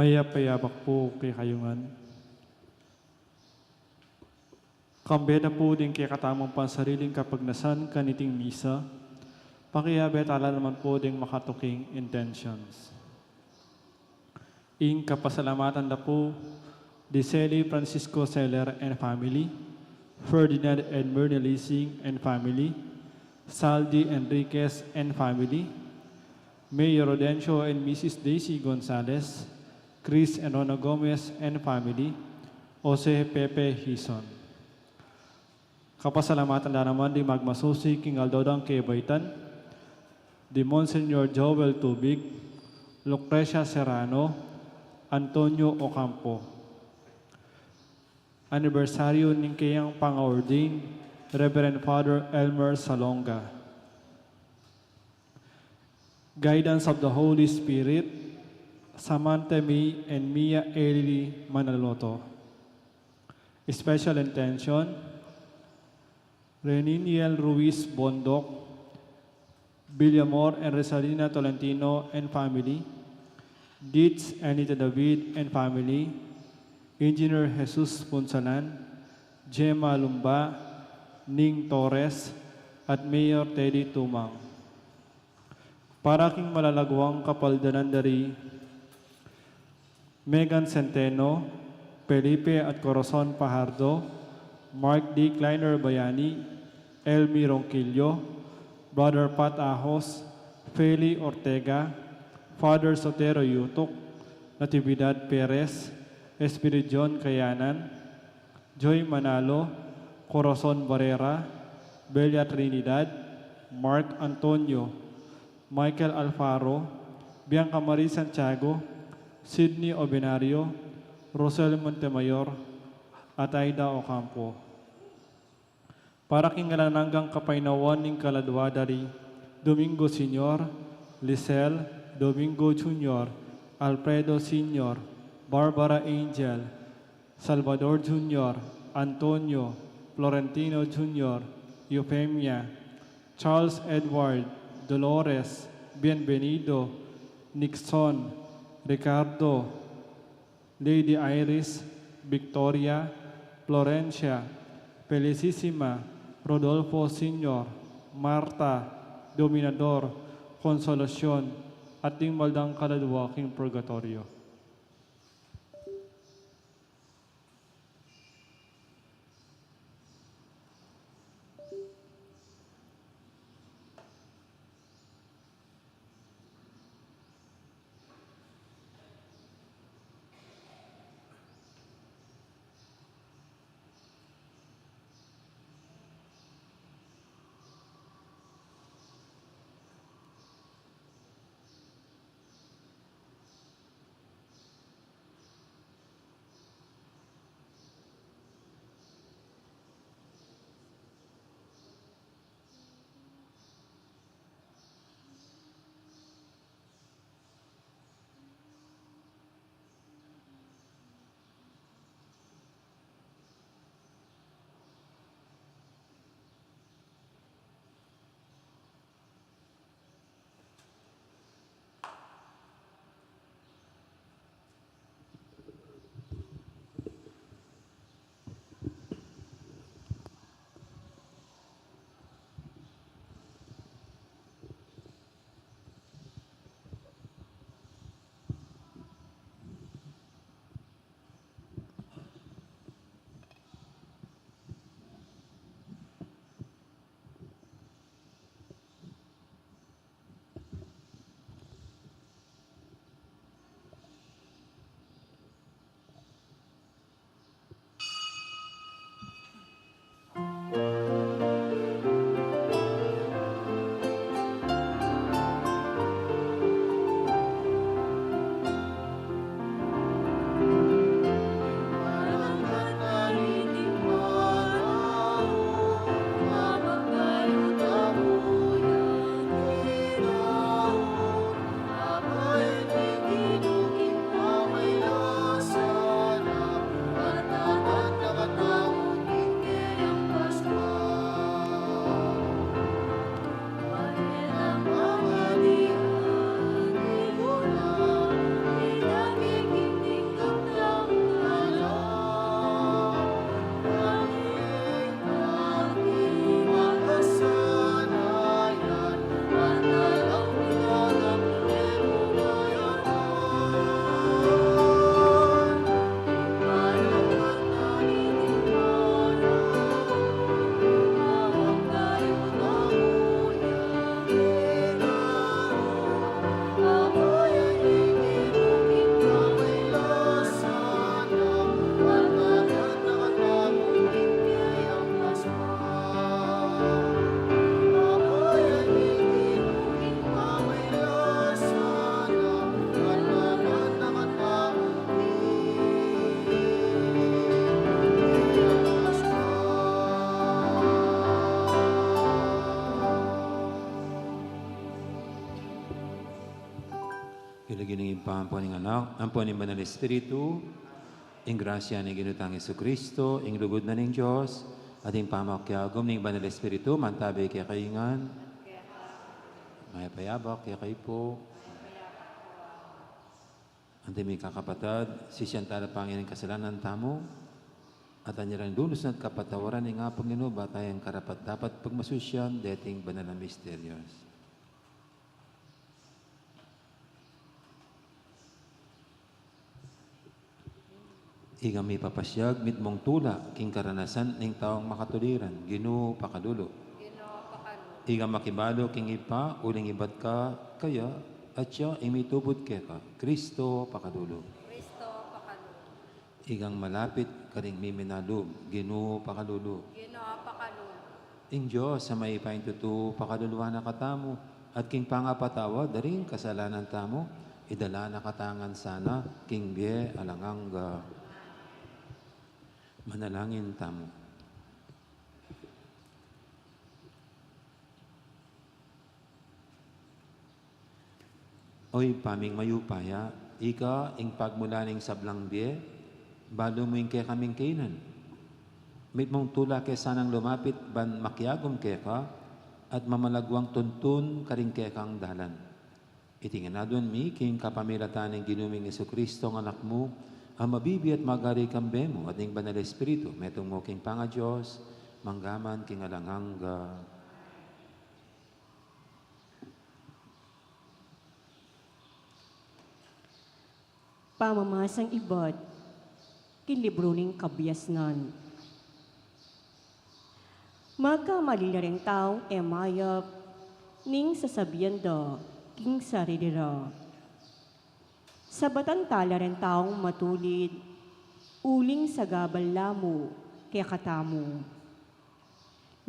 Mayapayabak po kay kayungan. Kambeda po din kay katamang pansariling kapag nasan kaniting misa. Pakiyabet ala naman po ding makatuking intentions. Ing kapasalamatan na po di Celi Francisco Seller and family, Ferdinand and Myrna Leasing and family, Saldi Enriquez and family, Mayor Rodencio and Mrs. Daisy Gonzalez, Chris and Rona Gomez and family, Jose Pepe Hison. Kapasalamatan na naman di magmasusi king Aldodang Kebaitan, di Monsignor Joel Tubig, Lucrecia Serrano, Antonio Ocampo. Anibersaryo ng kayang pang-ordain, Reverend Father Elmer Salonga. Guidance of the Holy Spirit, Samantha May and Mia Eli Manaloto. Special intention, Reniniel Ruiz Bondok, Villamor and Rosalina Tolentino and family, Ditz Anita David and family, Engineer Jesus Punsalan, Gemma Lumba, Ning Torres, at Mayor Teddy Tumang. Para king malalagwang kapaldanan dari Megan Centeno, Felipe at Corazon Pajardo, Mark D. Kleiner Bayani, Elmi Ronquillo, Brother Pat Ahos, Feli Ortega, Father Sotero Yutok, Natividad Perez, Espiritu John Kayanan, Joy Manalo, Corazon Barrera, Belia Trinidad, Mark Antonio, Michael Alfaro, Bianca Marie Santiago, Sydney Obenario, Rosel Montemayor, at Aida Ocampo. Para kingalananggang kapainawan ng kaladwadari, Domingo Senior, Lisel, Domingo Jr., Alfredo Senior, Barbara Angel, Salvador Jr., Antonio, Florentino Jr., Eufemia, Charles Edward, Dolores, Bienvenido, Nixon, Ricardo, Lady Iris, Victoria, Florencia, Felicissima, Rodolfo Sr., Marta, Dominador, Consolacion, at ting maldang kaladwa king purgatorio. Kilagin ng impampo ng anak, ang po ng Banal Espiritu, ing grasya ng Ginutang Jesucristo, ing lugod na ng Diyos, at ing pamakyagom ng Banal Espiritu, mantabi kaya kaingan, may payabak kaya kayo po. Ante may kakapatad, si Siyantala Panginoon kasalanan tamo, at anyarang dulos na kapatawaran ng nga Panginoon, batay ang karapat dapat pagmasusyan, dating banal na misterios. Iga may papasyag, mit mong tula, king karanasan ng taong makatuliran, Ginoo pakadulo. Iga makibalo, king ipa, uling ibat ka, kaya, at siya imitubod ka, Kristo pakadulo. Igang malapit, karing miminalub, Ginoo pakadulo. Ing Diyos, sa may paintutu, pakaduluhan na katamo, at king pangapatawa, daring kasalanan tamo, idala na katangan sana, king bie alanganga. Manalangin tamo. Oy, paming mayupaya, ika, ing pagmula ng sablang bie, balo mo ing kaya kaming kainan. Mit mong tula kaya sanang lumapit, ban makyagom kaya ka, at mamalagwang tuntun karing kaya kang dalan. Itinganadon mi, king kapamilatan ng ginuming Jesucristo ng anak mo, ang mabibi at magari kambe mo at ng Banal Espiritu, metong mo king panga Diyos, manggaman king alanganga. Pamamasang ibad, kinlibro ning kabiasnan. Magkamali ring taong emayap, ning sasabihan da, king saririra. Sa batantala rin taong matulid, uling sa gabal lamo, kaya katamo.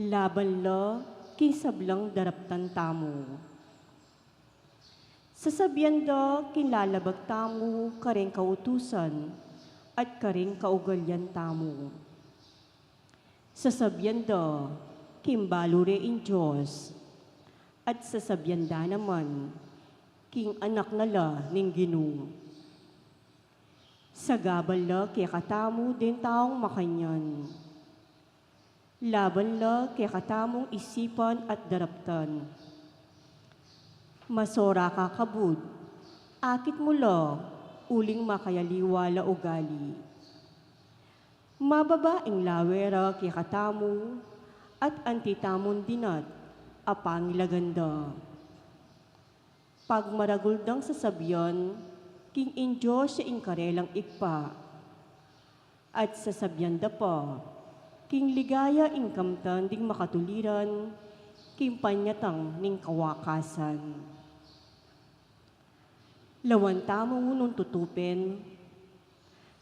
Laban la, king sablang daraptan tamo. Sasabihan da, kinlalabag tamo, karing kautusan, at karing kaugalyan tamo. Sasabihan da, kimbalure in Diyos, at sasabihan da naman, king anak nala ning Ginoo. Sa gabal la kaya katamo din taong makanyan. Laban la kaya katamong isipan at daraptan. Masora ka kabud, akit mo la, uling makayaliwala ugali. Mababaing lawera kaya katamo, at antitamon dinat, apangilaganda. Pag maraguldang sasabihan, king injo siya inkarelang ikpa. At sasabihan da pa, king ligaya ingkamtan ding makatuliran, king panyatang ning kawakasan. Lawan tamo nung tutupin,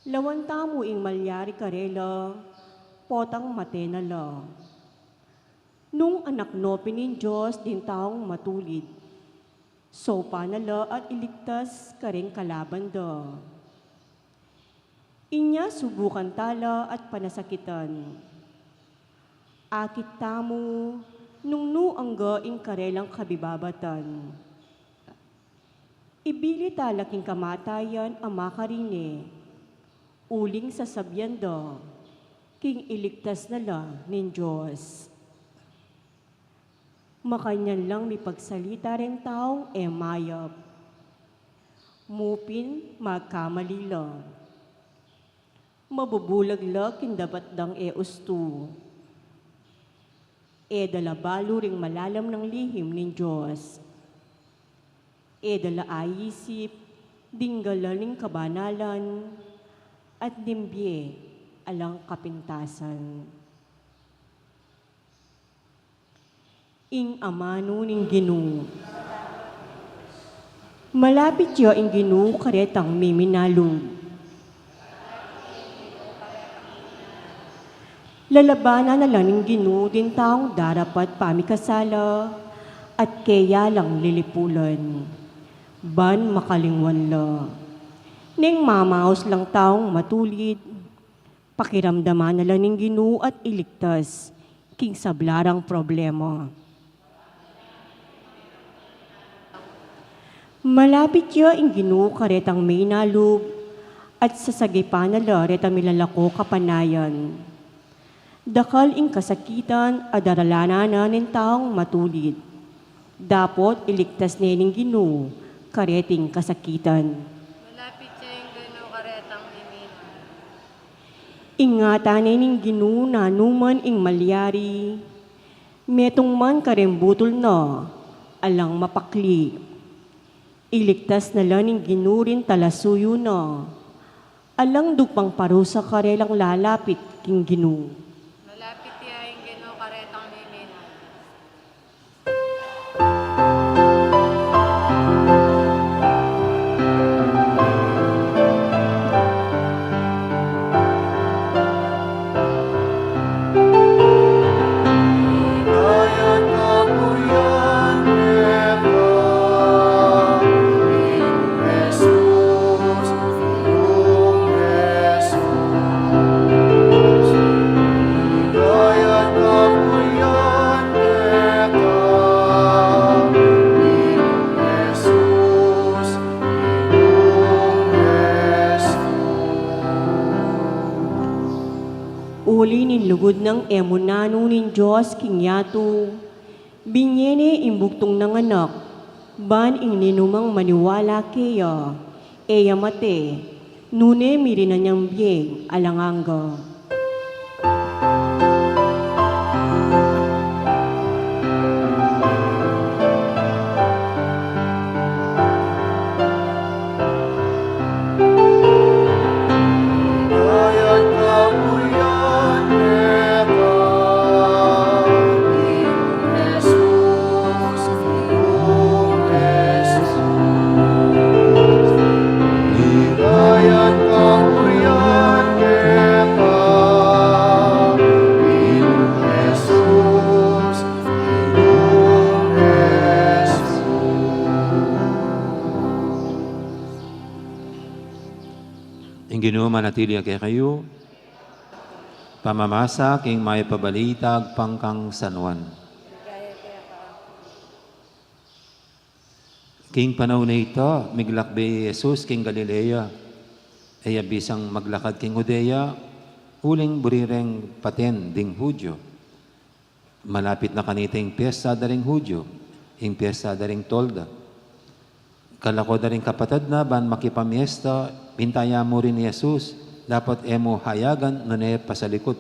lawan tamo ing malyari karela, potang matenala. Nung anak no pinin Diyos din taong matulid, so panala at iligtas karing kalaban da. Inya subukan tala at panasakitan. Akit tamo, nung nuangga ing karelang kabibabatan. Ibili talaking kamatayan ang makarine, uling sasabyan da, king iligtas nala nin Diyos. Makanyan lang may pagsalita rin taong emayap. Mupin magkamalila. Mabubulag la kindabat dang ustu. Dalabalo ring malalam ng lihim nin Diyos. Dala ayisip, dinggalaling kabanalan, at dimbye alang kapintasan. Ing amano ning Ginoo. Malapit yo ing Ginoo karetang miminalong. Lalabanan na lang ning Ginoo din taong darapat pamikasala at kaya lang lilipulan. Ban makalingwan la. Ning mamaos lang taong matulid, pakiramdaman na lang ning Ginoo at iligtas king sablarang problema. Malapit ya ing Ginoo karetang may nalug, at sa sagipan na reta milalako kapanayan. Dakal ing kasakitan at daralana ng taong matulid. Dapot iligtas nining Ginoo kareting kasakitan. Malapit siya yung gano karetang himina. Ingatan nining Ginoo na numan ing malyari. Metong man karembutol na, alang mapakli. Iligtas na lang ning Ginoo rin talasuyo na. Alang dupang parusa karelang lalapit king Ginoo. Malapit siya yung gano karetang himina. Uli nin lugod ng emunano nin Diyos king yato. Binyene imbuktong ng anak, ban ing ninumang maniwala kaya, eya mate, nune mirina niyang biyeng alanganga. Ang Ginoo manatili kay kayo, pamamasa king may pabalitag pangkang sanwan. King panahon na ito, miglakbe Jesus king Galilea, ay bisang maglakad king Judea, uling burireng paten ding Hudyo. Malapit na kaniting piyesta daring Hudyo, ing piyesta daring Tolda. Kalako daring kapatid na ban makipamiesta, pintaya mo rin ni Jesus, dapat emo hayagan nune pasalikot.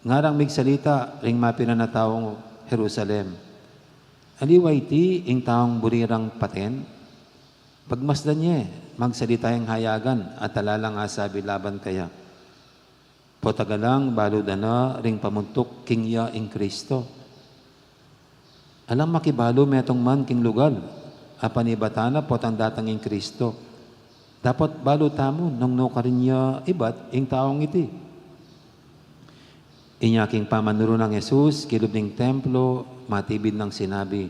Ngarang migsalita, ring mapina na taong Jerusalem. Aliway ti, ing taong burirang paten, pagmasdan niya, magsalita yung hayagan, at talalang asabi laban kaya. Potagalang baludana, ring pamuntok, kingya ing Kristo. Alam makibalo metong man king lugal, apanibatana potang datang ing Kristo. Dapat balutamo nung no karinya ibat ing taong iti. Inyaking pamanuro ng Jesus, kilub ng templo, matibid ng sinabi,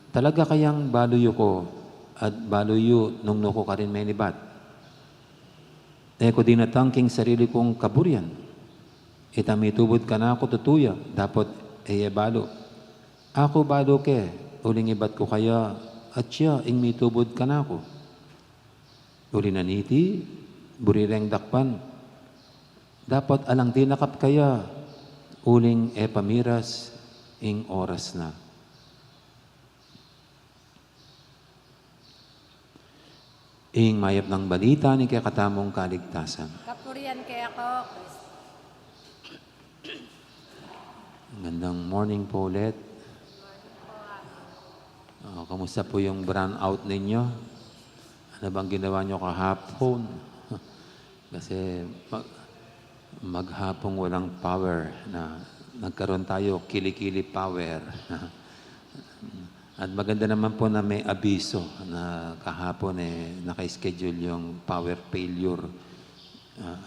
talaga kayang baluyo ko at baluyo nung no ko karin menibat. Eko dinatang king sarili kong kaburian. Itamitubod ka na ako tutuya, dapat eye balo. Ako balo ke, uling ibat ko kaya, at siya ing mitubod ka na ako. Uli na niti, burireng dakpan. Dapat alang tinakap kaya, uling pamiras ing oras na. Ing mayap ng balita ni kakatamong kaligtasan. Kapurian kaya ako, Kristo. Gandang morning po ulit. Kamusta po yung burnout ninyo? Ano bang ginawa nyo kahapon? Kasi maghapong walang power na nagkaroon tayo kilikili power. At maganda naman po na may abiso na kahapon naka-schedule yung power failure.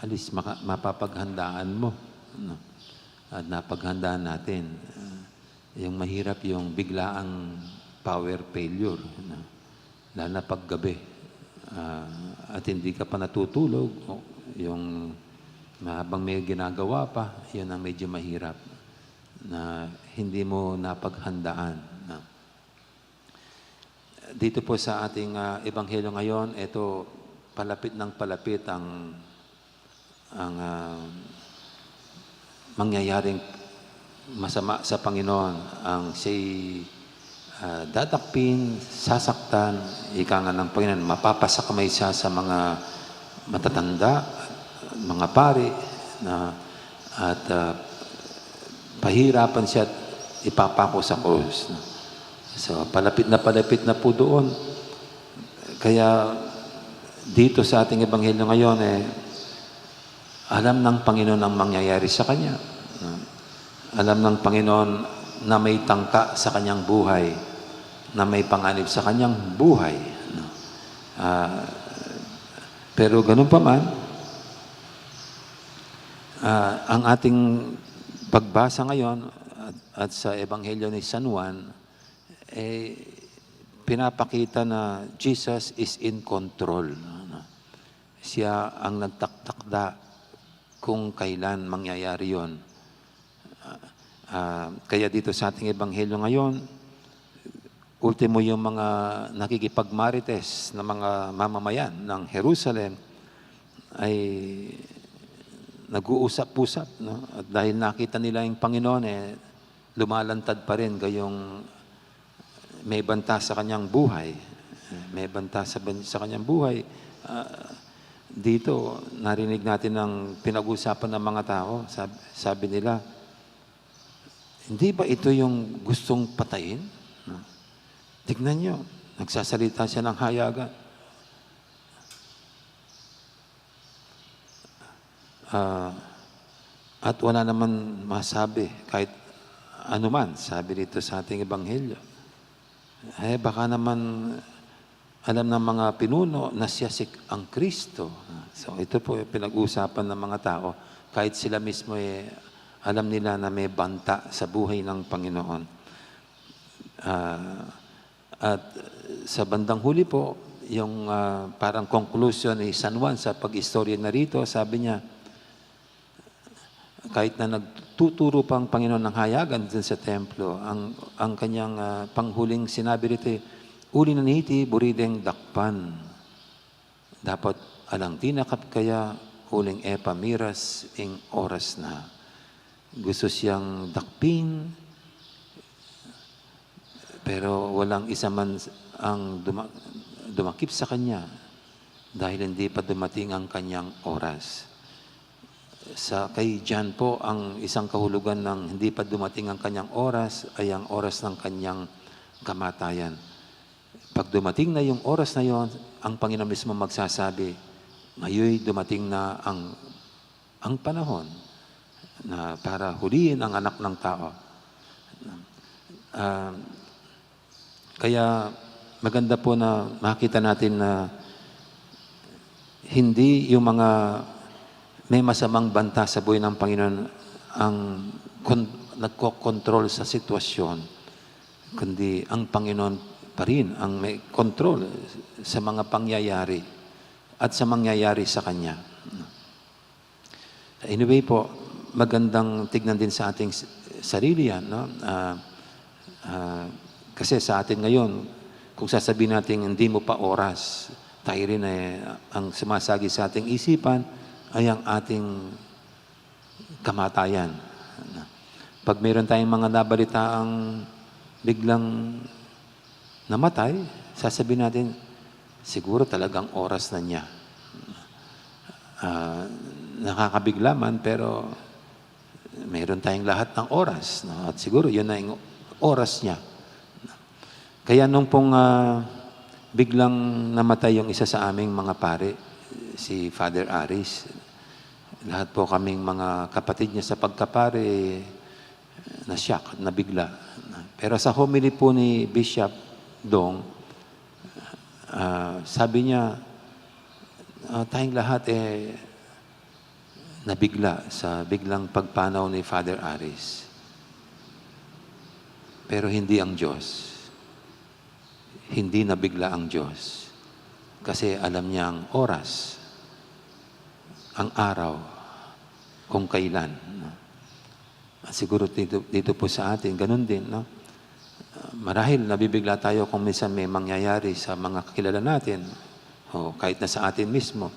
Alis mapapaghandaan mo. No? At napaghandaan natin. Yung mahirap yung biglaang power failure. No? Lalo na paggabi. At hindi ka pa natutulog. Yung habang may ginagawa pa, yun ang medyo mahirap. Na hindi mo napaghandaan. No? dito po sa ating ebanghelyo ngayon, ito palapit ng palapit ang mangyayaring masama sa Panginoon. Ang siya'y dadakpin, sasaktan, ika nga ng Panginoon, mapapasakamay siya sa mga matatanda, mga pari, at pahirapan siya at ipapako sa krus. So, palapit na po doon. Kaya, dito sa ating ebanghelyo ngayon, alam ng Panginoon ang mangyayari sa Kanya. Alam ng Panginoon na may tangka sa Kanyang buhay, na may panganib sa Kanyang buhay. Pero ganun pa man, ang ating pagbasa ngayon at sa ebanghelyo ni San Juan, pinapakita na Jesus is in control. Siya ang nagtaktakda kung kailan mangyayari yon. Kaya dito sa ating ebanghelyo ngayon, ultimo yung mga nakikipagmarites na mga mamamayan ng Jerusalem ay nag-uusap-usap. No? At dahil nakita nila yung Panginoon, lumalantad pa rin gayong may banta sa kanyang buhay. May banta sa kanyang buhay. Dito, narinig natin ang pinag-usapan ng mga tao. Sabi nila, hindi ba ito yung gustong patayin? Tignan nyo, nagsasalita siya ng hayagan. At wala naman masabi, kahit anuman, sabi dito sa ating ebanghelyo. Baka naman alam ng mga pinuno na siya ang Kristo. So ito po yung pinag-uusapan ng mga tao. Kahit sila mismo alam nila na may banta sa buhay ng Panginoon. At sa bandang huli po, yung parang conclusion ni San Juan sa pag-istorya na rito, sabi niya, kahit na nagtuturo pa ang Panginoon ng hayagan dun sa templo, ang kanyang panghuling sinabi rito, uli na niti, burideng dakpan. Dapat alang tinakap kaya, huling epamiras, ing oras na. Gusto siyang dakpin, pero walang isa man ang dumakip sa kanya dahil hindi pa dumating ang kanyang oras. Kay John po, ang isang kahulugan ng hindi pa dumating ang kanyang oras ay ang oras ng kanyang kamatayan. Pag dumating na yung oras na yon, ang Panginoon mismo magsasabi, ngayon dumating na ang panahon na para huliin ang anak ng tao. Kaya maganda po na makita natin na hindi yung mga may masamang banta sa buhay ng Panginoon ang nagkokontrol sa sitwasyon, kundi ang Panginoon pa rin ang may kontrol sa mga pangyayari at sa mangyayari sa Kanya. Anyway po, magandang tignan din sa ating sarili yan. No? Kasi sa atin ngayon, kung sasabihin natin hindi mo pa oras, tayo rin ang sumasagi sa ating isipan ay ang ating kamatayan. Pag mayroon tayong mga nabalitaang biglang namatay, sasabihin natin, siguro talagang oras na niya. Nakakabigla man, pero mayroon tayong lahat ng oras. No? At siguro yun na yung oras niya. Kaya nung pong biglang namatay yung isa sa aming mga pare, si Father Aris, lahat po kaming mga kapatid niya sa pagkapare, na-shock, nabigla. Pero sa homily po ni Bishop Dong, sabi niya, tayong lahat nabigla sa biglang pagpanaw ni Father Aris. Pero hindi ang Diyos. Hindi nabigla ang Diyos. Kasi alam niya ang oras, ang araw, kung kailan. At siguro dito po sa atin, ganun din. No? Marahil nabibigla tayo kung minsan may mangyayari sa mga kakilala natin o kahit na sa atin mismo.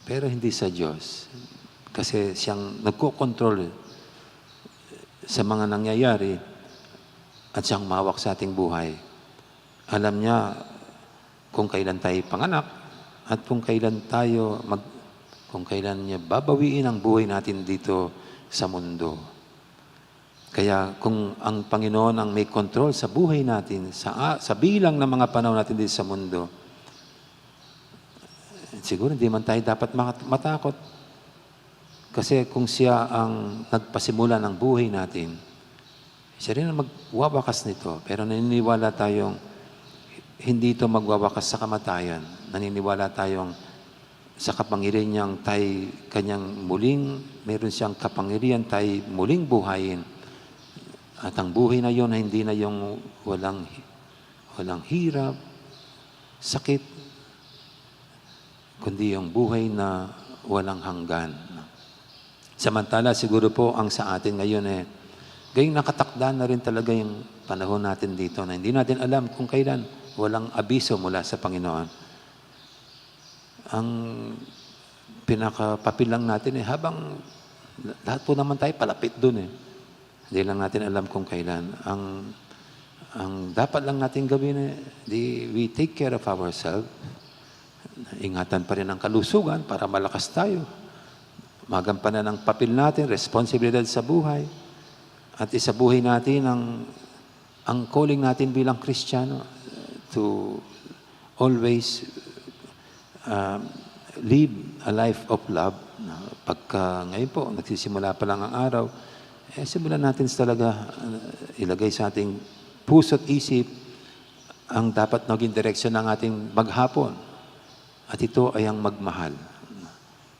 Pero hindi sa Diyos. Kasi siyang nagkokontrol sa mga nangyayari at siyang mawak sa ating buhay. Alam niya kung kailan tayo panganak at kung kailan niya babawiin ang buhay natin dito sa mundo. Kaya kung ang Panginoon ang may control sa buhay natin, sa bilang ng mga panahon natin dito sa mundo, siguro hindi man tayo dapat matakot. Kasi kung siya ang nagpasimula ng buhay natin, siya rin ang magwawakas nito. Pero naniniwala tayong hindi ito magwawakas sa kamatayan. Naniniwala tayong sa kapangyarihan niyang meron siyang kapangyarihan tayo muling buhayin. At ang buhay na yon ay hindi na yung walang hirap, sakit, kundi yung buhay na walang hanggan. Samantala, siguro po ang sa atin ngayon gayong nakatakda na rin talaga yung panahon natin dito na hindi natin alam kung kailan walang abiso mula sa Panginoon. Ang pinakapapil lang natin habang lahat po naman tayo palapit dun Hindi lang natin alam kung kailan. Ang dapat lang natin gawin we take care of ourselves. Ingatan pa rin ang kalusugan para malakas tayo. Magampanan ang papel natin, responsibilidad sa buhay. At isabuhay natin ang calling natin bilang Kristiyano to always live a life of love. Pagka ngayon po, nagsisimula pa lang ang araw, simulan natin talaga ilagay sa ating puso at isip ang dapat naging direksyon ng ating maghapon. At ito ay ang magmahal.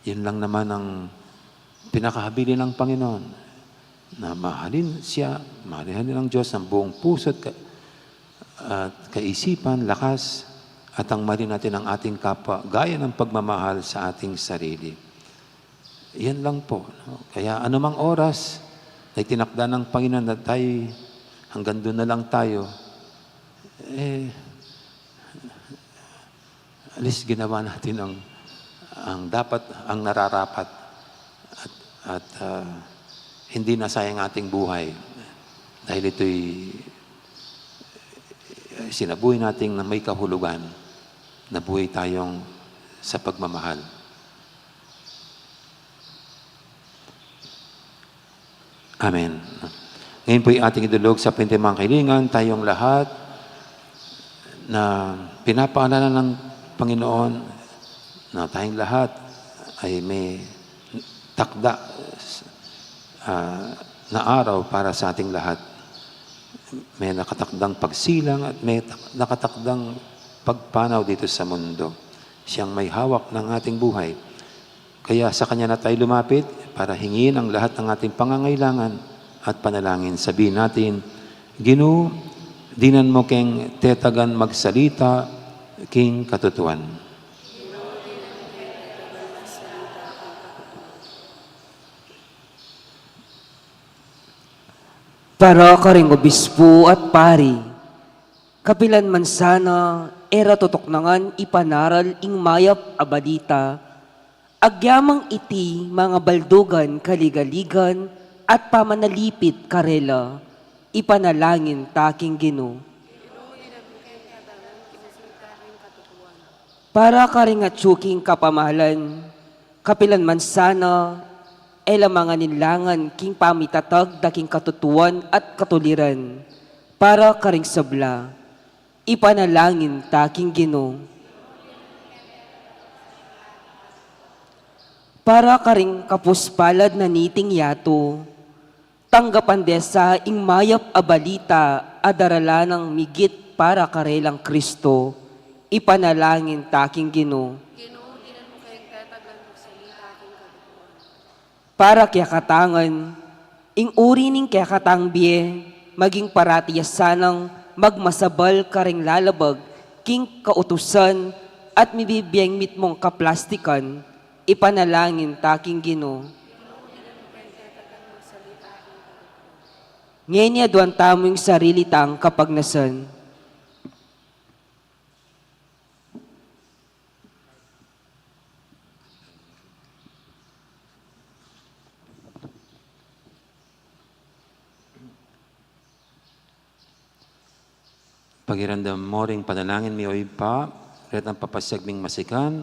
Yun lang naman ang pinakahabilin ng Panginoon. Na mahalin siya, mahalin ng Diyos ng buong puso at kaisipan, lakas, at ang mahalin natin ang ating kapwa, gaya ng pagmamahal sa ating sarili. Yan lang po. Kaya anumang oras, ay tinakda ng Panginoon na tayo, hanggang doon na lang tayo, at least ginawa natin ang dapat, ang nararapat, at hindi nasayang ating buhay. Dahil ito'y sinabuhay natin na may kahulugan, na buhay tayong sa pagmamahal. Amen. Ngayon po yung ating idulog sa pintimang kailingan, tayong lahat na pinapaalala ng Panginoon na tayong lahat ay may takda na araw para sa ating lahat. May nakatakdang pagsilang at may nakatakdang pagpanaw dito sa mundo. Siyang may hawak ng ating buhay. Kaya sa Kanya na tayo lumapit para hingin ang lahat ng ating pangangailangan at panalangin. Sabihin natin, Ginoo, dinan mo keng tetagan magsalita, king katutuan. Para karing obispo at pari, kapilan man sana, era tutoknangan ipanaral ing mayap a balita, agyamang iti mga baldugan kaligaligan at pamanalipit karela, ipanalangin taking Ginoo. Para karingatsuking kapamahalan, kapilan man sana, mga nilangan king pamitatag daking katutuan at katuliran, para karing sabla, ipanalangin taking Ginoo. Para karing kapuspalad na niting yato, tanggapan desa ing mayap a balita adarala ng migit para karelang Kristo, ipanalangin taking Ginoo. Ginoo, dinan mo kayong tetagan magsalita aking katutuan. Para kaya katangan, ing uri ning kaya katangbiye, maging paratiya sanang magmasabal karing lalabag, king kautusan at mibibiyang mitmong kaplastikan, ipanalangin taking Ginoo. Ngenya duan tamong sarili tang kapagnasan. Pagirandam mo ring panalangin mi oy pa, ret ang papasyag ming masikan,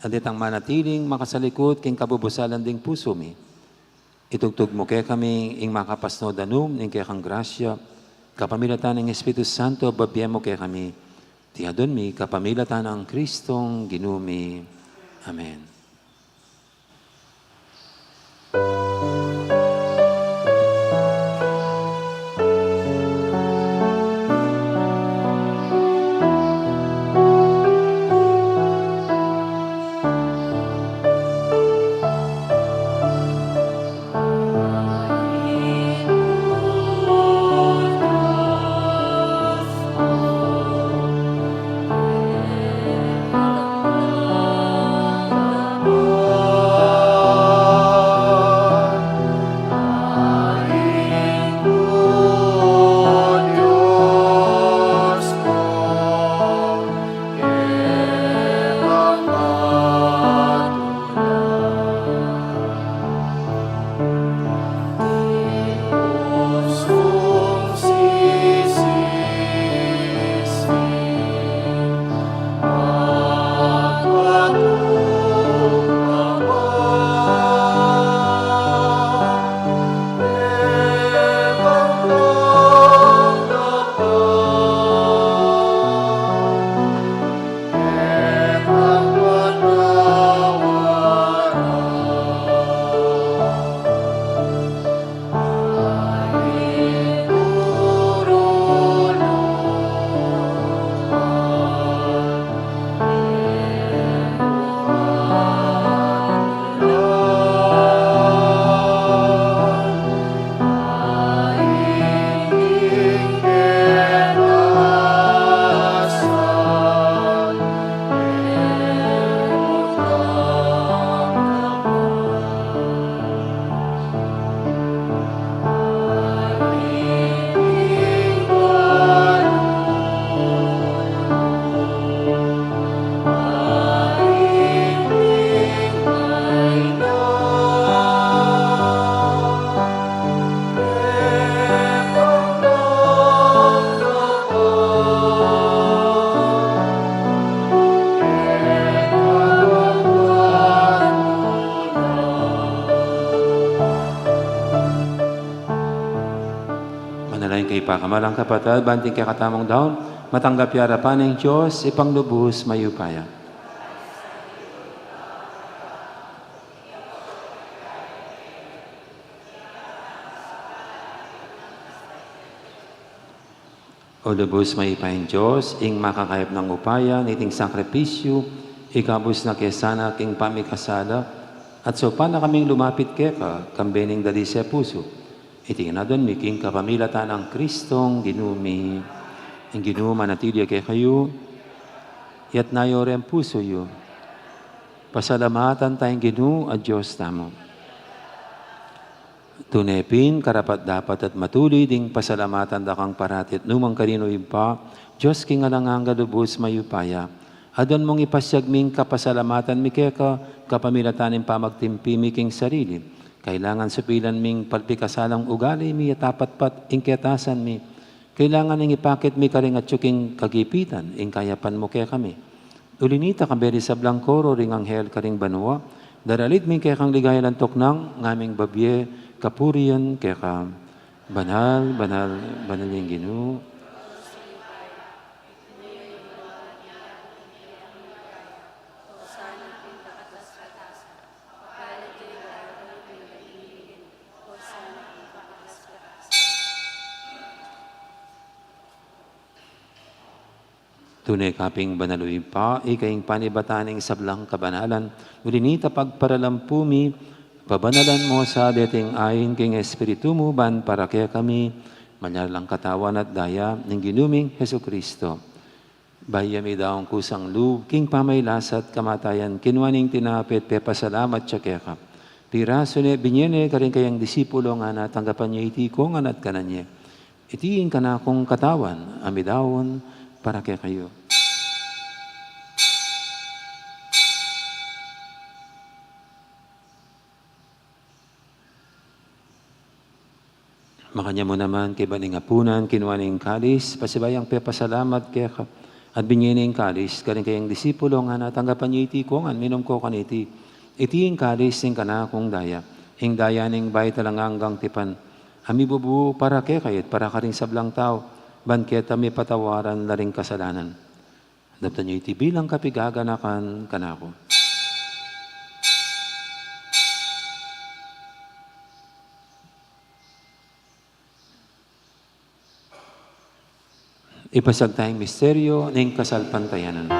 adit ang manatiling makasalikod king kabubusalan ding puso mi. Itugtog mo kay kami ing makapasno danum ning kay kang grasya, kapamilatan ng Espiritu Santo, babiyem mo kay kami. Tiyadon mi, kapamilatan ang Kristong ginumi. Amen. Manalangin kay pakamalang kapatid, banting kay katamong daon, matanggap yarapan ng Diyos, ipanglubos mayupaya. O lubos mayupayin Diyos, ing makakayap ng upaya, niting sakripisyo, ikabos na kesana king pamikasala, at so pa na kaming lumapit keka, kambening dali sa puso. Itingin na doon, miking kapamilatan ang Kristong ginumi. Ang ginuma natilya kay kayo, yat nayore ang puso yo. Pasalamatan tayong ginu at Diyos tamo. Tunepin, karapat dapat at matuli ding pasalamatan da kang paratit numang karino pa, Diyos king alangang galubos mayupaya. Adon mong ipasyag ming kapasalamatan mi keka, kapamilatanin pa magtimpi mi king sarili. Kailangan supilan ming palpikasalang ugali mi at tapatpat ingketasan mi. Kailangan ning ipakit mi karing at tsuking kagipitan, ing kayapan mo kaya kami. Ulinita kaberi sa Blancoro ring anghel karing banwa, daralit mi kaya kang ligaya ng toknang, ngaming babye, kapurian kaya ka. Banal, banal, banal yung Ginoo. Tunay kaping banaluin pa, ikaing panibataning sablang kabanalan, ulinita pagparalampumi, pabanalan mo sa dating ayin king Espiritu mo, ban para kaya kami, manyalang katawan at daya, ng ginuming Heso Kristo. Bayami daong kusang loob, king pamaylasat kamatayan, kinwaning tinapit, pepasalamat siya kaya ka. Piraso ne, binyene, karing kayang disipulo nga natanggapan niya iti ko nga nat kananye. Itiin ka na akong katawan, amidawon, para kay kayo. Makanya mo naman kay baning apunan, kinuha ning kalis, pasibayang pepasalamat kaya ka, at binyining kalis, karing kayang disipulo nga natanggapan niyo iti ko, minom ko kaniti. Iti yung kalis, yung kana kong daya, yung daya ning bay talang hanggang tipan. Ami bubu para kaya kayit, para ka rin sablang tao, banket ami patawaran na rin kasalanan. Daptan niyo iti bilang kapigaganakan kanako. Ipasag tayong misteryo ng kasalpantayanan.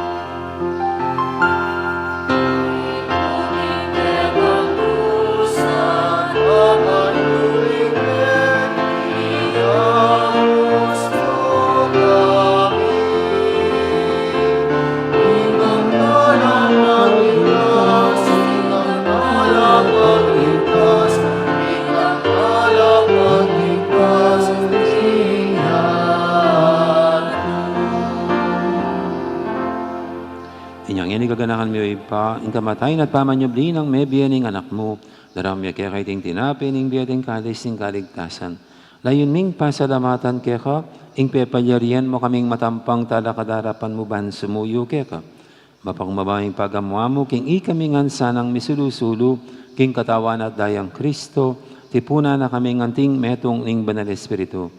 Inyang ini kaganahan mo ipa, in kamatayin at pamanyubli ng may biyaning anak mo, daram ya kaya kaiting tinapin, ing biyating kalis, ing kaligtasan. Layon ming pasalamatan kaya ka, ing pepalyarian mo kaming matampang talakadarapan mo ban sumuyo kaya ka. Mapangmabaying pagamwa mo, king ikamingan sanang misulusulu, king katawan at dayang Kristo, tipuna na kaming anting metong ing banal espiritu.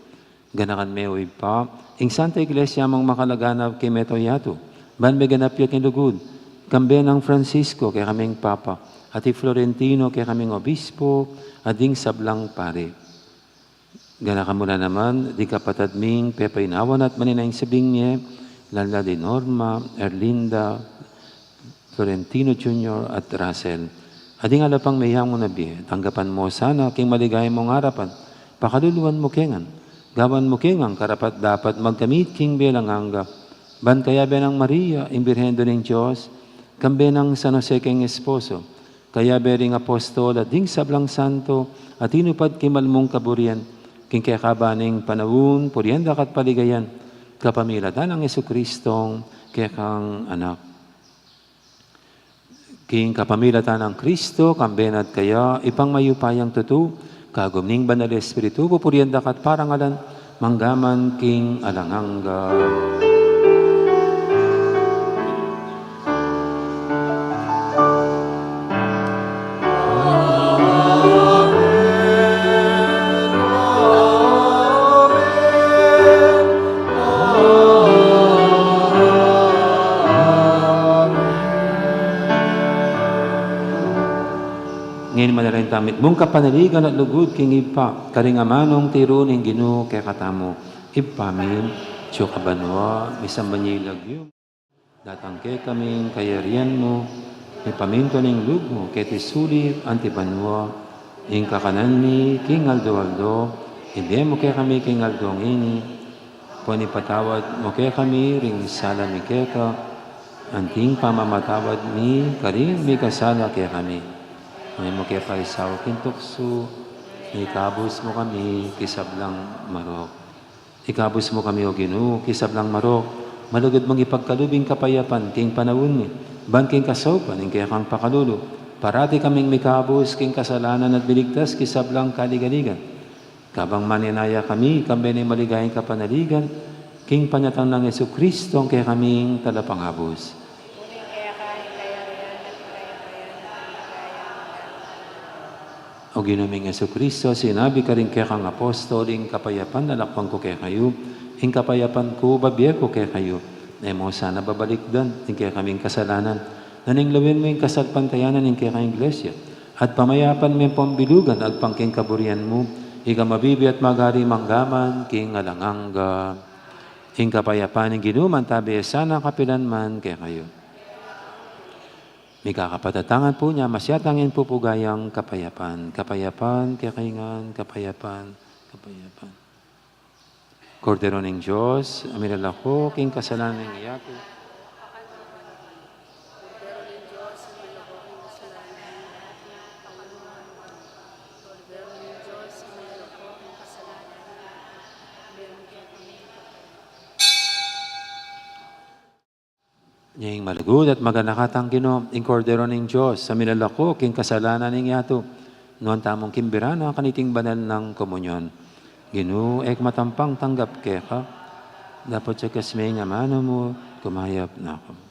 Ganakan mo ipa, ing Santa Iglesia mong makalaganap kay meto yato, ban meganap yakin lugod, kambe ng Francisco kay kaming Papa, at Florentino kay kaming Obispo, at ding sablang pare. Ganakan mo na naman, di kapatadming pepainawan at maninayang sabing niya, lala di Norma, Erlinda, Florentino Jr. at Russell. At ding alapang mayang mo na biye, tanggapan mo sana king maligay mong harapan, pakaluluan mo kengan, gawan mo kengang karapat dapat magkamit king bilang hangga, ban kaya benang Maria, imbirhendo ng Diyos, kambe ng San Jose king esposo, kaya bering apostol at ding sablang santo, at inupad kimalmong kaburian, king kaya kabaning panawun, purienda kat paligayan, kapamilatan ng Jesukristong kaya kang anak. King kapamilatan ng Kristo, kambenat kaya, ipang mayupayang tutu, kagumning banal espiritu, pupurienda kat parangalan, manggaman king alangangga. Ngayon manarin tamit mong kapanaligan at lugod king ipa, karingamanong tiro ng Ginoo kay katamo. Ipamin, Diyo kabanwa, misang banyilag yun. Datangke kaming kayarian mo, ipaminto ng lugmo, kay tisulit, antibanwa, ing kakanan ni king aldo-aldo, hindi mo kay kami king aldong ini, panipatawad mo kay kami, ring sala mi kay ka, anting pamamatawad mi, karing mi kasala kay kami. Ngayon mo kaya paisaw kintukso, ikabos mo kami, kisablang marok. Ikabos mo kami o Ginoo, kisablang marok, malugod mong ipagkalubing kapayapan, king panawon ni, ban king kasawpan, ing kaya kang pakalulo, parati kaming mikabos, king kasalanan at biligtas, kisablang kaligaligan. Kabang maninaya kami, kambe ni maligayang kapanaligan, king panyatang ng Jesucristo, kaya kaming talapangabos. O ginaming Jesucristo, sinabi ka rin kaya kang apostol, ing kapayapan nalakpan ko kaya kayo, ing kapayapan ko babiya ko kaya kayo, na mo sana babalikdan, ing kaya kaming kasalanan, naninglawin mo yung kasalpantayanan, ing kaya kang iglesia, at pamayapan mo yung pambilugan, at pangking kaburian mo, ika mabibi at magari manggaman, king alangangga, ing kapayapan ng ginuman, tabi sana kapilan man kaya kayo. May kakapatatangan po niya, masyatangin po pugayang kapayapan. Kapayapan, kakaingan, kapayapan, kapayapan. Kordero ng Diyos, aminala ko, king kasalanan ng iyako. Kordero ng Diyos, Ngayong malagod at maganakatang Ginoo, ing kordero ng Diyos, sa minalako, king kasalanan ng yato, noon tamong kimbirana, kaniting banal ng komunyon. Ginoo, ek matampang tanggap keka, dapat sa kasmay nga mano mo, kumayap na ako.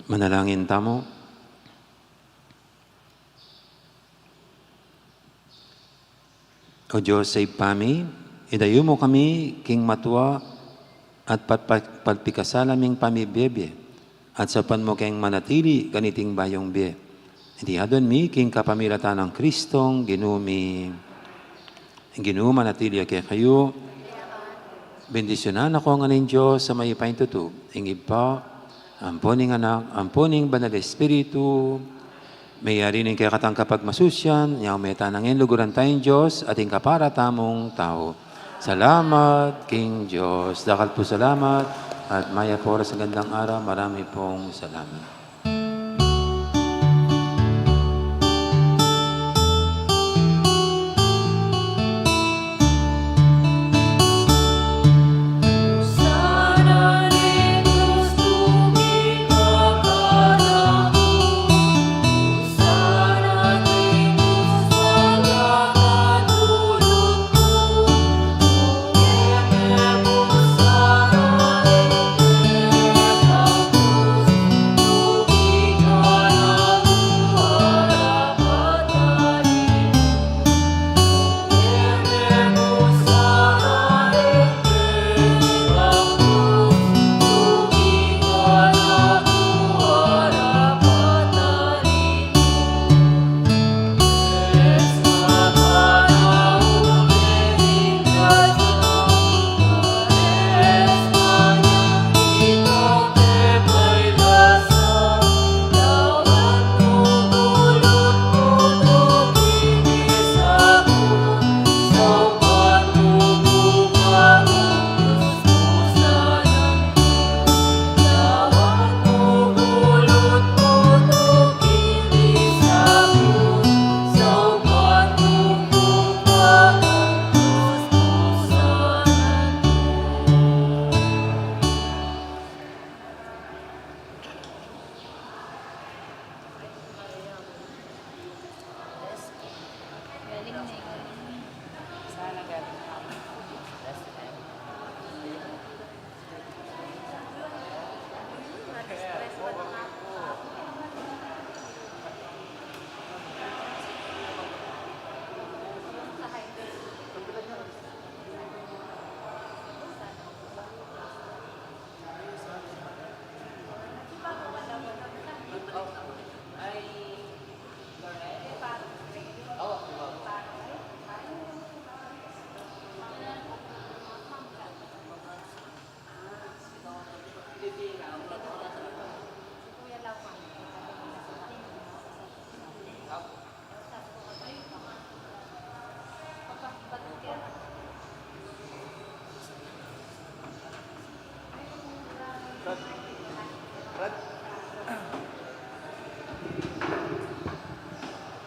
Manalangin tamo. O Diyos, sa ipami, idayo mo kami king matwa at patpikasalaming pamibiyebye at sa pan mo keng manatili ganiting bayong biye. Hindi adon mi king kapamilata ng Kristong ginumi. Ginuma manatili kay kayo. Bendisyonan ako ang aning Diyos sa may paintutub. Ingib pa, amponing anak, amponing banal Espiritu, mayari ning kaya katang kapag masusyan, yaw may tanangin luguran tayong Diyos, ating kapara tamong tao. Salamat, King Diyos. Dakal po salamat, at maya po sa gandang araw, marami pong salamat.